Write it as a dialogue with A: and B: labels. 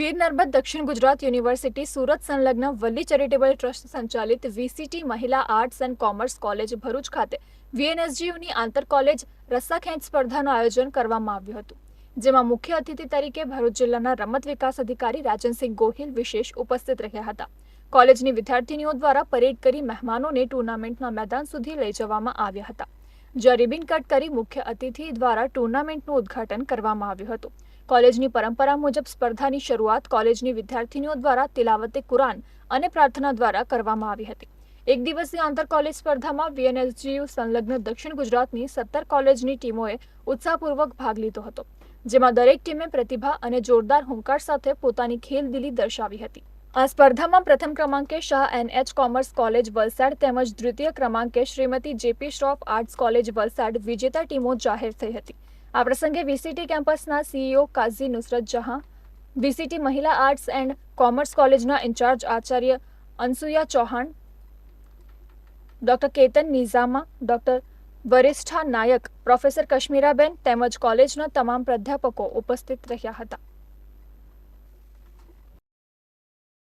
A: વીર નર્મદ દક્ષિણ ગુજરાત યુનિવર્સિટી સુરત સંલગ્ન વલ્લી charitable trust સંચાલિત વીસીટી મહિલા arts and commerce college Bharuch ખાતે વીએનએસજીયુની આંતર કોલેજ રસ્સાખેંચ સ્પર્ધાનું આયોજન કરવામાં આવ્યું હતું, જેમાં મુખ્ય અતિથિ તરીકે ભરૂચ જિલ્લાના રમત વિકાસ અધિકારી રાજનસિંહ ગોહિલ વિશેષ ઉપસ્થિત રહ્યા હતા. કોલેજની વિદ્યાર્થીનીઓ દ્વારા પરેડ કરી મહેમાનોને ટુર્નામેન્ટના મેદાન સુધી લઈ જવામાં આવ્યા હતા, જ્યાં રિબિન કટ કરી મુખ્ય અતિથિ દ્વારા ટુર્નામેન્ટનું ઉદ્ઘાટન કરવામાં આવ્યું હતું. કોલેજની પરંપરા મુજબ સ્પર્ધાની શરૂઆત કોલેજની વિદ્યાર્થીનીઓ દ્વારા તિલાવતે કુરાન અને પ્રાર્થના દ્વારા કરવામાં આવી હતી. એક દિવસીય આંતર કોલેજ સ્પર્ધામાં વીએનએસજીયુ સંલગ્ન દક્ષિણ ગુજરાતની 17 કોલેજની ટીમોએ ઉત્સાહપૂર્વક ભાગ લીધો હતો, જેમાં દરેક ટીમે પ્રતિભા અને જોરદાર હુંકાર સાથે પોતાની ખેલદિલી દર્શાવી હતી. આ સ્પર્ધામાં પ્રથમ ક્રમાંકે Shah N H commerce college Valsad તેમજ દ્વિતીય ક્રમાંકે Shrimati J P Shroff arts college Valsad વિજેતા ટીમો જાહેર થઈ હતી. આ પ્રસંગે વીસીટી કેમ્પસના સીઈઓ કાઝી નુસરત જહાં, વીસીટી મહિલા આર્ટ્સ એન્ડ કોમર્સ કોલેજના ઇન્ચાર્જ આચાર્ય Anasuya Chauhan, doctor Ketan Nizama, doctor Varishtha Nayak, professor કશ્મીરાબેન તેમજ કોલેજના તમામ પ્રાધ્યાપકો ઉપસ્થિત રહ્યા હતા.